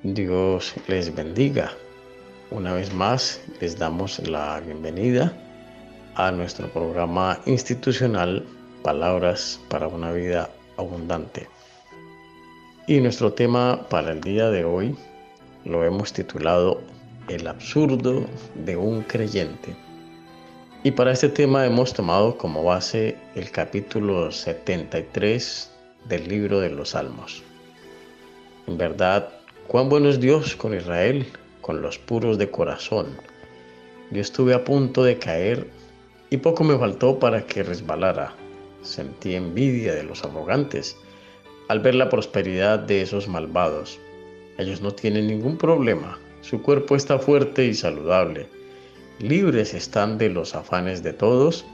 Dios les bendiga. Una vez más les damos la bienvenida a nuestro programa institucional Palabras para una vida abundante. Y nuestro tema para el día de hoy lo hemos titulado El absurdo de un creyente. Y para este tema hemos tomado como base el capítulo 73 del libro de los Salmos. En verdad, cuán bueno es Dios con Israel, con los puros de corazón. Yo estuve a punto de caer y poco me faltó para que resbalara. Sentí envidia de los arrogantes al ver la prosperidad de esos malvados. Ellos no tienen ningún problema. Su cuerpo está fuerte y saludable. Libres están de los afanes de todos.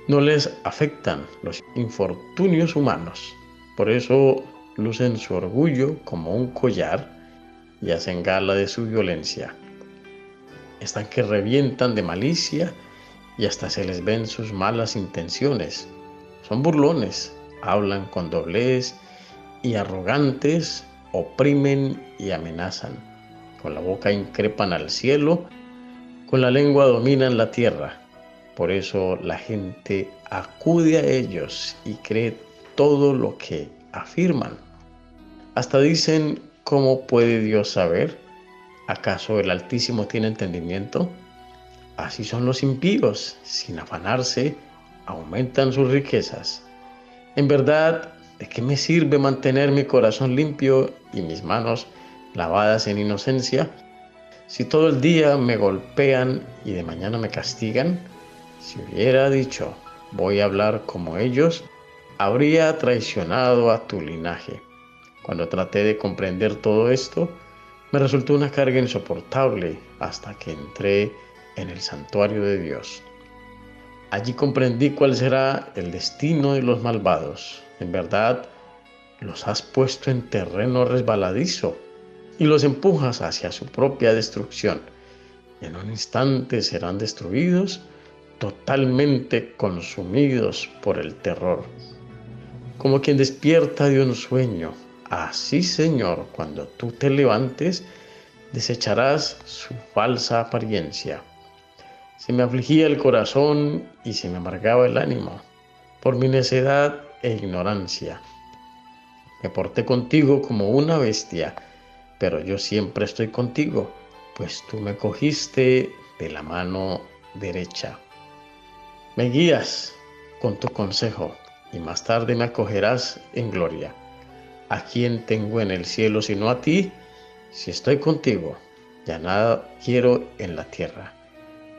No les afectan los infortunios humanos. Por eso lucen su orgullo como un collar y hacen gala de su violencia. Están que revientan de malicia y hasta se les ven sus malas intenciones. Son burlones, hablan con doblez y arrogantes, oprimen y amenazan. Con la boca increpan al cielo, con la lengua dominan la tierra. Por eso la gente acude a ellos y cree todo lo que afirman. Hasta dicen, ¿cómo puede Dios saber? ¿Acaso el Altísimo tiene entendimiento? Así son los impíos, sin afanarse, aumentan sus riquezas. En verdad, ¿de qué me sirve mantener mi corazón limpio y mis manos lavadas en inocencia? Si todo el día me golpean y de mañana me castigan, si hubiera dicho, voy a hablar como ellos, habría traicionado a tu linaje. Cuando traté de comprender todo esto, me resultó una carga insoportable hasta que entré en el santuario de Dios. Allí comprendí cuál será el destino de los malvados. En verdad, los has puesto en terreno resbaladizo y los empujas hacia su propia destrucción. En un instante serán destruidos, totalmente consumidos por el terror. Como quien despierta de un sueño, así, Señor, cuando tú te levantes, desecharás su falsa apariencia. Se me afligía el corazón y se me amargaba el ánimo por mi necedad e ignorancia. Me porté contigo como una bestia, pero yo siempre estoy contigo, pues tú me cogiste de la mano derecha. Me guías con tu consejo y más tarde me acogerás en gloria. ¿A quién tengo en el cielo sino a ti? Si estoy contigo, ya nada quiero en la tierra.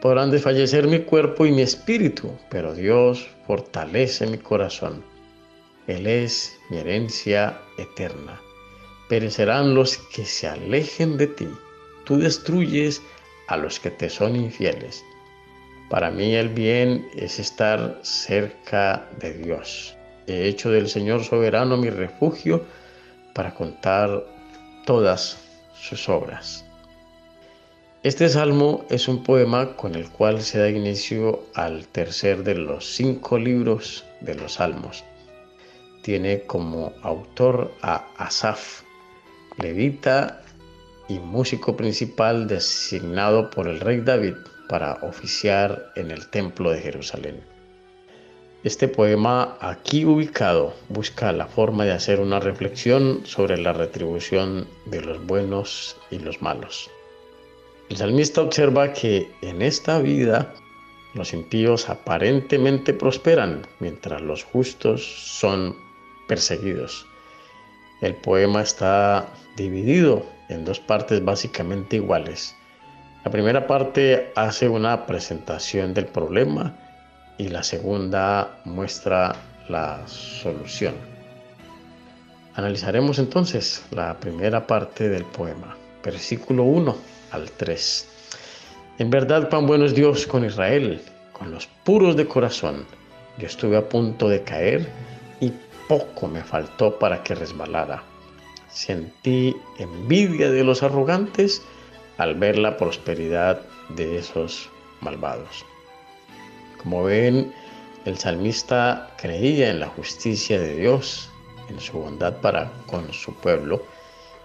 Podrán desfallecer mi cuerpo y mi espíritu, pero Dios fortalece mi corazón. Él es mi herencia eterna. Perecerán los que se alejen de ti. Tú destruyes a los que te son infieles. Para mí el bien es estar cerca de Dios. He hecho del Señor soberano mi refugio para contar todas sus obras. Este salmo es un poema con el cual se da inicio al tercer de los 5 libros de los Salmos. Tiene como autor a Asaf, levita y músico principal designado por el rey David para oficiar en el templo de Jerusalén. Este poema aquí ubicado busca la forma de hacer una reflexión sobre la retribución de los buenos y los malos. El salmista observa que en esta vida los impíos aparentemente prosperan, mientras los justos son perseguidos. El poema está dividido en 2 partes básicamente iguales. La primera parte hace una presentación del problema y la segunda muestra la solución. Analizaremos entonces la primera parte del poema, versículo 1 al 3. En verdad, cuán bueno es Dios con Israel, con los puros de corazón. Yo estuve a punto de caer y poco me faltó para que resbalara. Sentí envidia de los arrogantes al ver la prosperidad de esos malvados. Como ven, el salmista creía en la justicia de Dios, en su bondad para con su pueblo.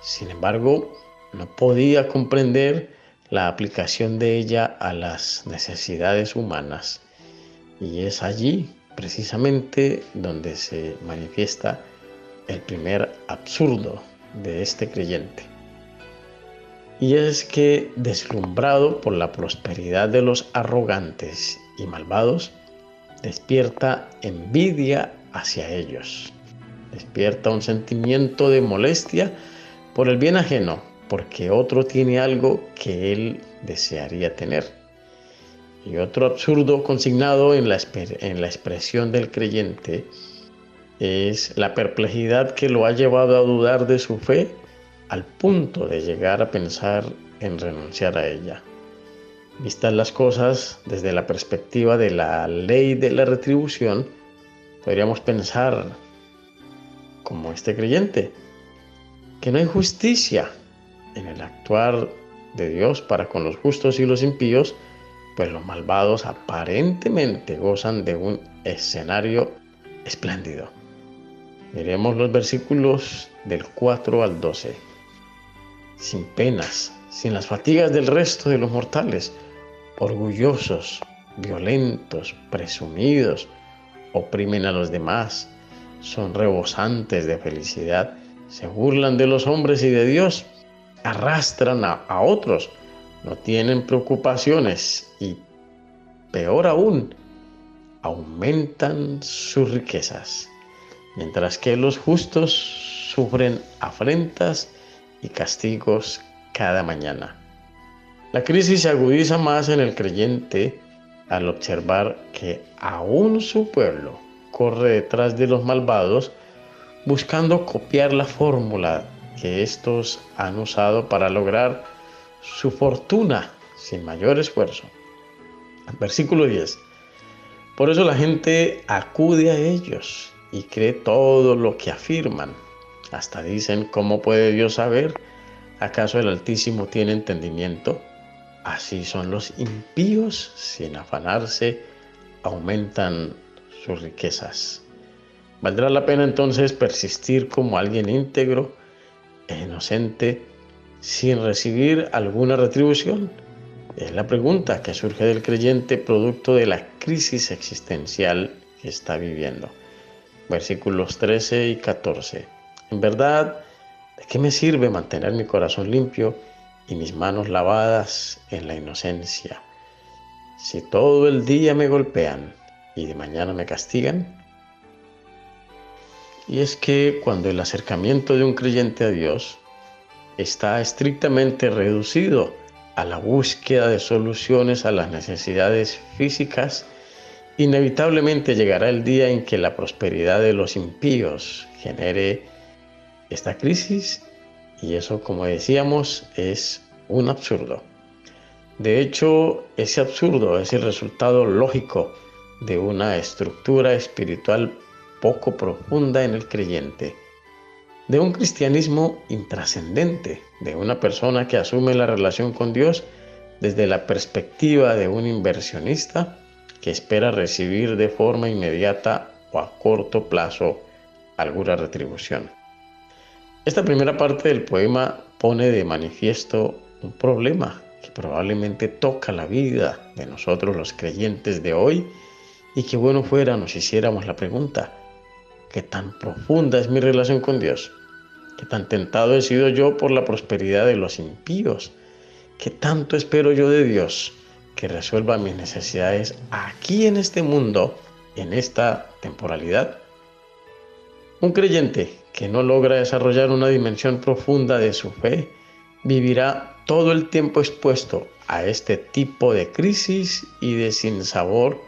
Sin embargo, no podía comprender la aplicación de ella a las necesidades humanas. Y es allí precisamente donde se manifiesta el primer absurdo de este creyente. Y es que, deslumbrado por la prosperidad de los arrogantes y malvados, despierta envidia hacia ellos. Despierta un sentimiento de molestia por el bien ajeno, porque otro tiene algo que él desearía tener. Y otro absurdo consignado en la expresión del creyente es la perplejidad que lo ha llevado a dudar de su fe al punto de llegar a pensar en renunciar a ella. Vistas las cosas desde la perspectiva de la ley de la retribución, podríamos pensar, como este creyente, que no hay justicia en el actuar de Dios para con los justos y los impíos, pues los malvados aparentemente gozan de un escenario espléndido. Miremos los versículos del 4 al 12. Sin penas, sin las fatigas del resto de los mortales, orgullosos, violentos, presumidos, oprimen a los demás, son rebosantes de felicidad, se burlan de los hombres y de Dios, arrastran a otros, no tienen preocupaciones y, peor aún, aumentan sus riquezas, mientras que los justos sufren afrentas y castigos cada mañana. La crisis se agudiza más en el creyente al observar que aún su pueblo corre detrás de los malvados buscando copiar la fórmula que estos han usado para lograr su fortuna sin mayor esfuerzo. Versículo 10. Por eso la gente acude a ellos y cree todo lo que afirman. Hasta dicen, ¿cómo puede Dios saber? ¿Acaso el Altísimo tiene entendimiento? Así son los impíos, sin afanarse, aumentan sus riquezas. ¿Valdrá la pena entonces persistir como alguien íntegro e inocente sin recibir alguna retribución? Es la pregunta que surge del creyente producto de la crisis existencial que está viviendo. Versículos 13 y 14. En verdad, ¿de qué me sirve mantener mi corazón limpio y mis manos lavadas en la inocencia, si todo el día me golpean y de mañana me castigan? Y es que cuando el acercamiento de un creyente a Dios está estrictamente reducido a la búsqueda de soluciones a las necesidades físicas, inevitablemente llegará el día en que la prosperidad de los impíos genere esta crisis, y eso, como decíamos, es un absurdo. De hecho, ese absurdo es el resultado lógico de una estructura espiritual poco profunda en el creyente, de un cristianismo intrascendente, de una persona que asume la relación con Dios desde la perspectiva de un inversionista que espera recibir de forma inmediata o a corto plazo alguna retribución. Esta primera parte del poema pone de manifiesto un problema que probablemente toca la vida de nosotros los creyentes de hoy, y que bueno fuera nos hiciéramos la pregunta: ¿qué tan profunda es mi relación con Dios? ¿Qué tan tentado he sido yo por la prosperidad de los impíos? ¿Qué tanto espero yo de Dios que resuelva mis necesidades aquí en este mundo, en esta temporalidad? Un creyente que no logra desarrollar una dimensión profunda de su fe vivirá todo el tiempo expuesto a este tipo de crisis y de sinsabor,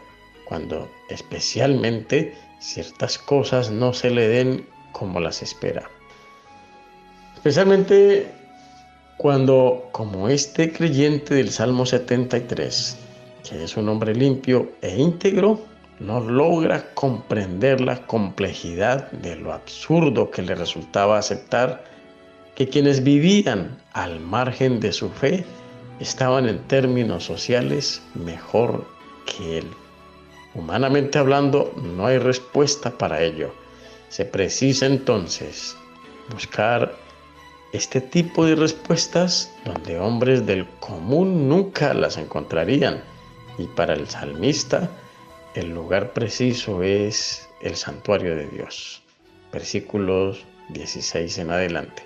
cuando especialmente ciertas cosas no se le den como las espera. Especialmente cuando, como este creyente del Salmo 73, que es un hombre limpio e íntegro, no logra comprender la complejidad de lo absurdo que le resultaba aceptar que quienes vivían al margen de su fe estaban en términos sociales mejor que él. Humanamente hablando, no hay respuesta para ello. Se precisa entonces buscar Este tipo de respuestas, donde hombres del común nunca las encontrarían, y para el salmista, el lugar preciso es el santuario de Dios. Versículos 16 en adelante.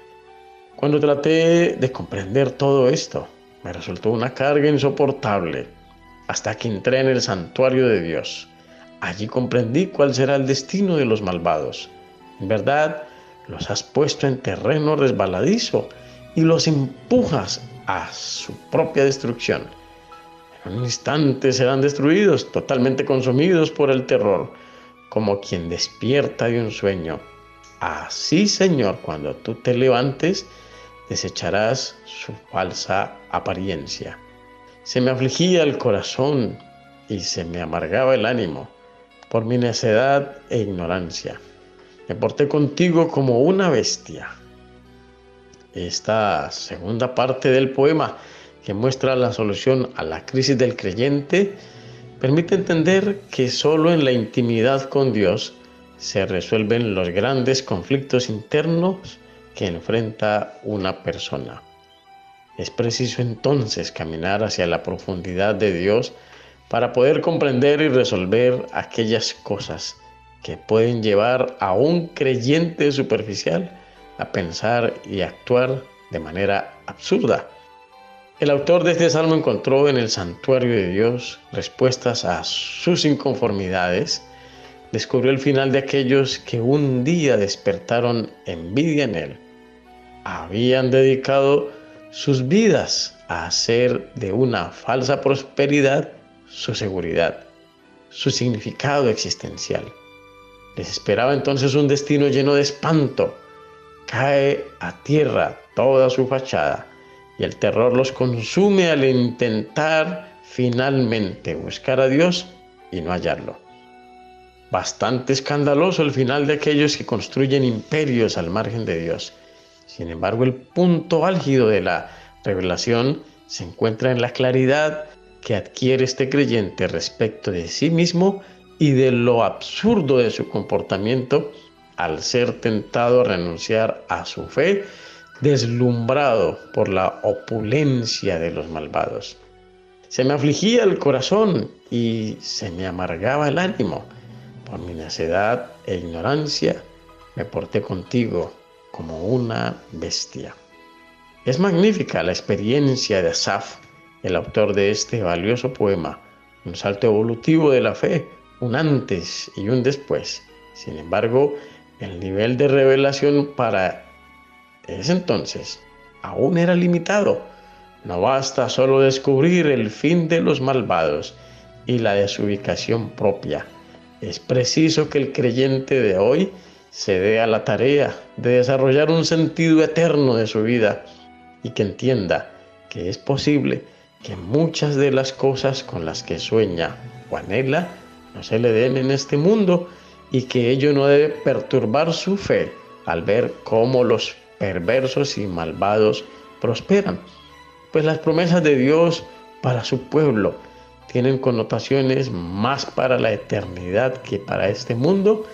Cuando traté de comprender todo esto, me resultó una carga insoportable, hasta que entré en el santuario de Dios. Allí comprendí cuál será el destino de los malvados. En verdad, los has puesto en terreno resbaladizo y los empujas a su propia destrucción. En un instante serán destruidos, totalmente consumidos por el terror, como quien despierta de un sueño. Así, Señor, cuando tú te levantes, desecharás su falsa apariencia. Se me afligía el corazón y se me amargaba el ánimo por mi necedad e ignorancia. Me porté contigo como una bestia. Esta segunda parte del poema, que muestra la solución a la crisis del creyente, permite entender que solo en la intimidad con Dios se resuelven los grandes conflictos internos que enfrenta una persona. Es preciso entonces caminar hacia la profundidad de Dios para poder comprender y resolver aquellas cosas que pueden llevar a un creyente superficial a pensar y actuar de manera absurda. El autor de este salmo encontró en el santuario de Dios respuestas a sus inconformidades. Descubrió el final de aquellos que un día despertaron envidia en él. Habían dedicado sus vidas a hacer de una falsa prosperidad su seguridad, su significado existencial. Les esperaba entonces un destino lleno de espanto. Cae a tierra toda su fachada y el terror los consume al intentar finalmente buscar a Dios y no hallarlo. Bastante escandaloso el final de aquellos que construyen imperios al margen de Dios. Sin embargo, el punto álgido de la revelación se encuentra en la claridad que adquiere este creyente respecto de sí mismo y de lo absurdo de su comportamiento al ser tentado a renunciar a su fe, deslumbrado por la opulencia de los malvados. Se me afligía el corazón y se me amargaba el ánimo. Por mi necedad e ignorancia me porté contigo como una bestia. Es magnífica la experiencia de Asaf, el autor de este valioso poema, un salto evolutivo de la fe, un antes y un después. Sin embargo, el nivel de revelación para ese entonces aún era limitado. No basta solo descubrir el fin de los malvados y la desubicación propia. Es preciso que el creyente de hoy se dé a la tarea de desarrollar un sentido eterno de su vida y que entienda que es posible que muchas de las cosas con las que sueña o anhela no se le den en este mundo y que ello no debe perturbar su fe al ver cómo los perversos y malvados prosperan. Pues las promesas de Dios para su pueblo tienen connotaciones más para la eternidad que para este mundo,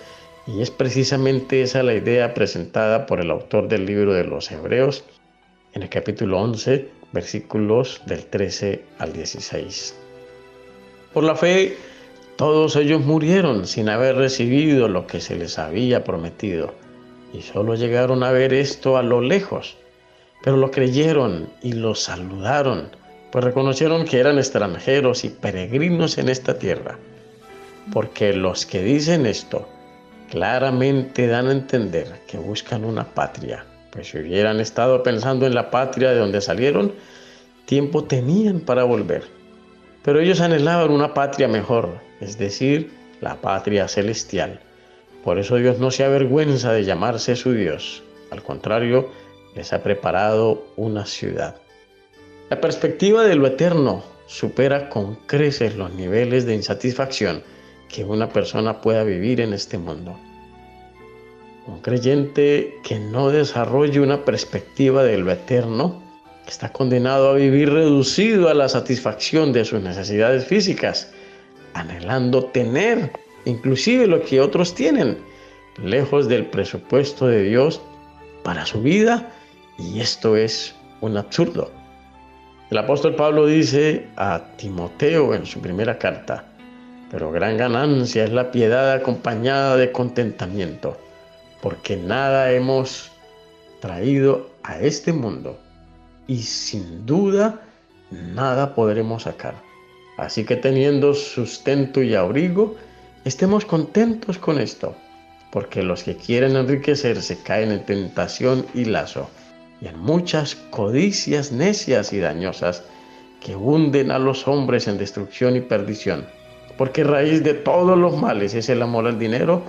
y es precisamente esa la idea presentada por el autor del libro de los Hebreos en el capítulo 11, versículos del 13 al 16. Por la fe, todos ellos murieron sin haber recibido lo que se les había prometido, y solo llegaron a ver esto a lo lejos, pero lo creyeron y lo saludaron, pues reconocieron que eran extranjeros y peregrinos en esta tierra. Porque los que dicen esto claramente dan a entender que buscan una patria, pues si hubieran estado pensando en la patria de donde salieron, tiempo tenían para volver. Pero ellos anhelaban una patria mejor, es decir, la patria celestial. Por eso Dios no se avergüenza de llamarse su Dios. Al contrario, les ha preparado una ciudad. La perspectiva de lo eterno supera con creces los niveles de insatisfacción que una persona pueda vivir en este mundo. Un creyente que no desarrolle una perspectiva de lo eterno está condenado a vivir reducido a la satisfacción de sus necesidades físicas, anhelando tener inclusive lo que otros tienen, lejos del presupuesto de Dios para su vida Y esto es un absurdo. El apóstol Pablo dice a Timoteo en su primera carta: pero gran ganancia es la piedad acompañada de contentamiento, porque nada hemos traído a este mundo y sin duda nada podremos sacar. Así que teniendo sustento y abrigo, estemos contentos con esto, porque los que quieren enriquecerse caen en tentación y lazo, y en muchas codicias necias y dañosas que hunden a los hombres en destrucción y perdición. Porque raíz de todos los males es el amor al dinero,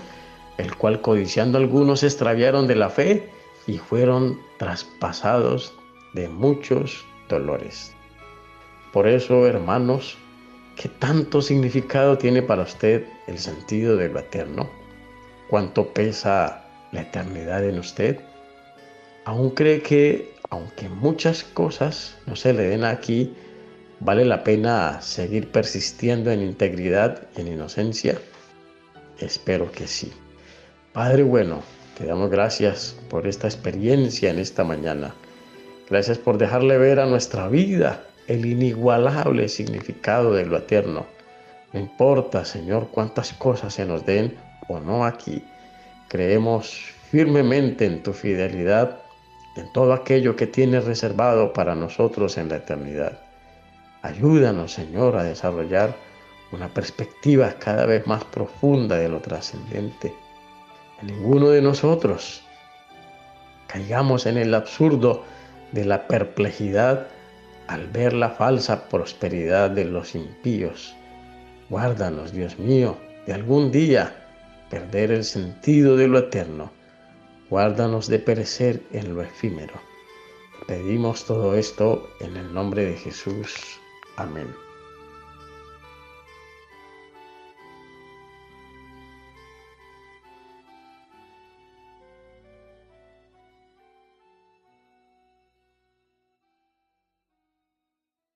el cual codiciando algunos se extraviaron de la fe y fueron traspasados de muchos dolores. Por eso, hermanos, ¿qué tanto significado tiene para usted el sentido de lo eterno? ¿Cuánto pesa la eternidad en usted? ¿Aún cree que, aunque muchas cosas no se le den aquí, vale la pena seguir persistiendo en integridad y en inocencia? Espero que sí. Padre bueno, te damos gracias por esta experiencia en esta mañana. Gracias por dejarle ver a nuestra vida el inigualable significado de lo eterno. No importa, Señor, cuántas cosas se nos den o no aquí. Creemos firmemente en tu fidelidad, en todo aquello que tienes reservado para nosotros en la eternidad. Ayúdanos, Señor, a desarrollar una perspectiva cada vez más profunda de lo trascendente. En ninguno de nosotros caigamos en el absurdo de la perplejidad al ver la falsa prosperidad de los impíos. Guárdanos, Dios mío, de algún día perder el sentido de lo eterno. Guárdanos de perecer en lo efímero. Pedimos todo esto en el nombre de Jesús. Amén.